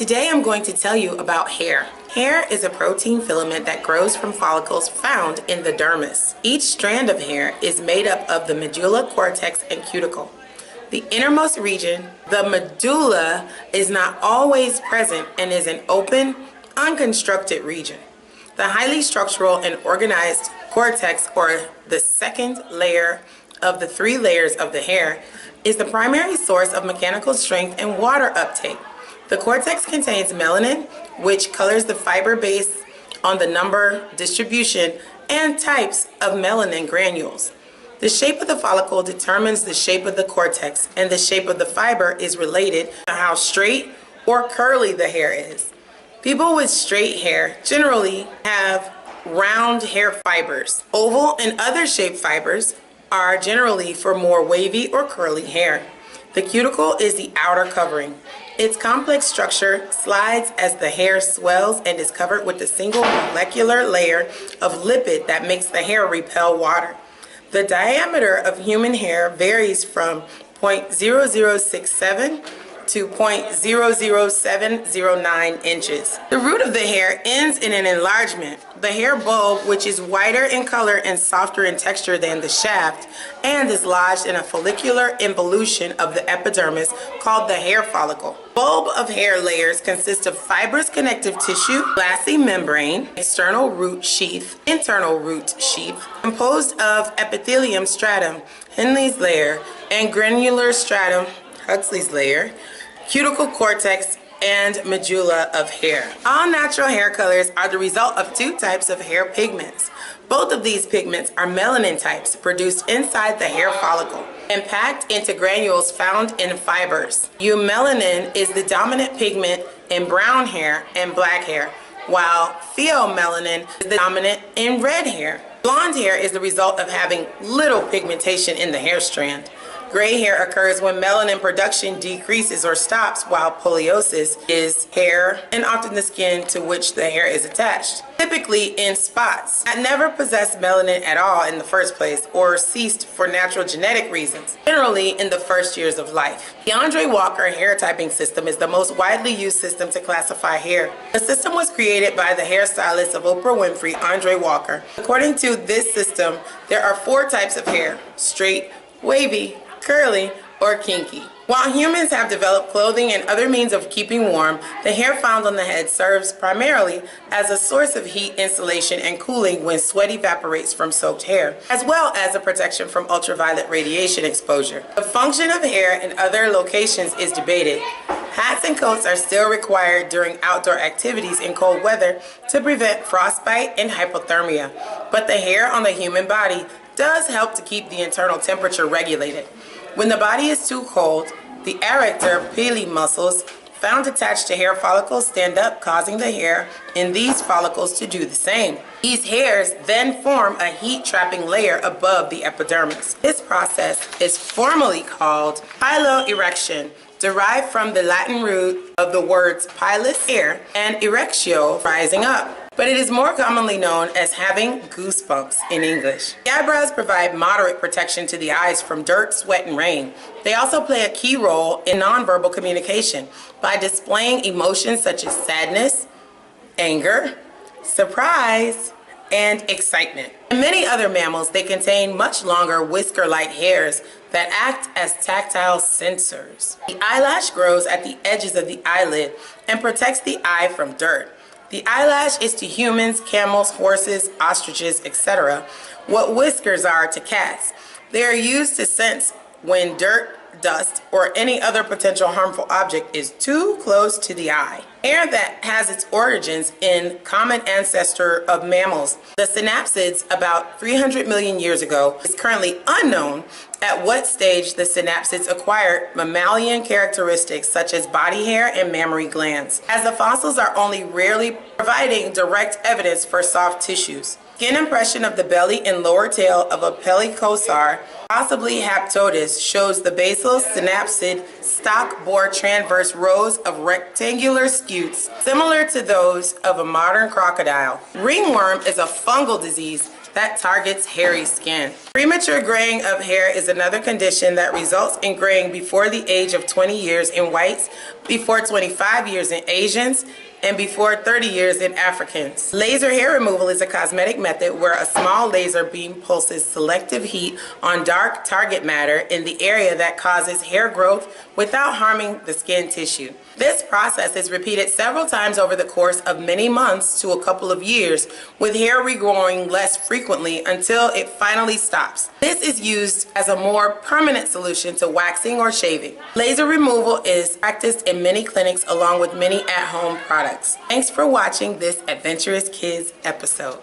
Today I'm going to tell you about hair. Hair is a protein filament that grows from follicles found in the dermis. Each strand of hair is made up of the medulla, cortex, and cuticle. The innermost region, the medulla, is not always present and is an open, unconstructed region. The highly structural and organized cortex, or the second layer of the three layers of the hair, is the primary source of mechanical strength and water uptake. The cortex contains melanin, which colors the fiber based on the number, distribution, and types of melanin granules. The shape of the follicle determines the shape of the cortex, and the shape of the fiber is related to how straight or curly the hair is. People with straight hair generally have round hair fibers. Oval and other shaped fibers are generally for more wavy or curly hair. The cuticle is the outer covering. Its complex structure slides as the hair swells and is covered with a single molecular layer of lipid that makes the hair repel water. The diameter of human hair varies from 0.0067 to 0.00709 inches. The root of the hair ends in an enlargement. The hair bulb, which is whiter in color and softer in texture than the shaft, and is lodged in a follicular involution of the epidermis called the hair follicle. Bulb of hair layers consist of fibrous connective tissue, glassy membrane, external root sheath, internal root sheath, composed of epithelium stratum, Henle's layer, and granular stratum, Huxley's layer, cuticle cortex, and medulla of hair. All natural hair colors are the result of two types of hair pigments. Both of these pigments are melanin types produced inside the hair follicle and packed into granules found in fibers. Eumelanin is the dominant pigment in brown hair and black hair, while pheomelanin is the dominant in red hair. Blonde hair is the result of having little pigmentation in the hair strand. Gray hair occurs when melanin production decreases or stops, while pileosis is hair and often the skin to which the hair is attached, typically in spots that never possessed melanin at all in the first place or ceased for natural genetic reasons, generally in the first years of life. The Andre Walker hair typing system is the most widely used system to classify hair. The system was created by the hairstylist of Oprah Winfrey, Andre Walker. According to this system, there are four types of hair: straight, wavy, curly, or kinky. While humans have developed clothing and other means of keeping warm, the hair found on the head serves primarily as a source of heat insulation and cooling when sweat evaporates from soaked hair, as well as a protection from ultraviolet radiation exposure. The function of hair in other locations is debated. Hats and coats are still required during outdoor activities in cold weather to prevent frostbite and hypothermia, but the hair on the human body does help to keep the internal temperature regulated. When the body is too cold, the arrector pili muscles found attached to hair follicles stand up, causing the hair in these follicles to do the same. These hairs then form a heat-trapping layer above the epidermis. This process is formally called piloerection, derived from the Latin root of the words pilus, hair, and erectio, rising up. But it is more commonly known as having goosebumps in English. The eyebrows provide moderate protection to the eyes from dirt, sweat, and rain. They also play a key role in nonverbal communication by displaying emotions such as sadness, anger, surprise, and excitement. In many other mammals, they contain much longer whisker-like hairs that act as tactile sensors. The eyelash grows at the edges of the eyelid and protects the eye from dirt. The eyelash is to humans, camels, horses, ostriches, etc. what whiskers are to cats. They are used to sense when dirt, dust, or any other potential harmful object is too close to the eye. Hair that has its origins in common ancestor of mammals, the synapsids, about 300 million years ago. It's currently unknown at what stage the synapsids acquired mammalian characteristics such as body hair and mammary glands, as the fossils are only rarely providing direct evidence for soft tissues. Skin impression of the belly and lower tail of a pelycosaur, possibly Haptodus, shows the basal synapsid stalk bore transverse rows of rectangular scutes similar to those of a modern crocodile. Ringworm is a fungal disease that targets hairy skin. Premature graying of hair is another condition that results in graying before the age of 20 years in whites, before 25 years in Asians, and before 30 years in Africans. Laser hair removal is a cosmetic method where a small laser beam pulses selective heat on dark target matter in the area that causes hair growth without harming the skin tissue. This process is repeated several times over the course of many months to a couple of years, with hair regrowing less frequently until it finally stops. This is used as a more permanent solution to waxing or shaving. Laser removal is practiced in many clinics along with many at-home products. Thanks for watching this Adventurous Kids episode.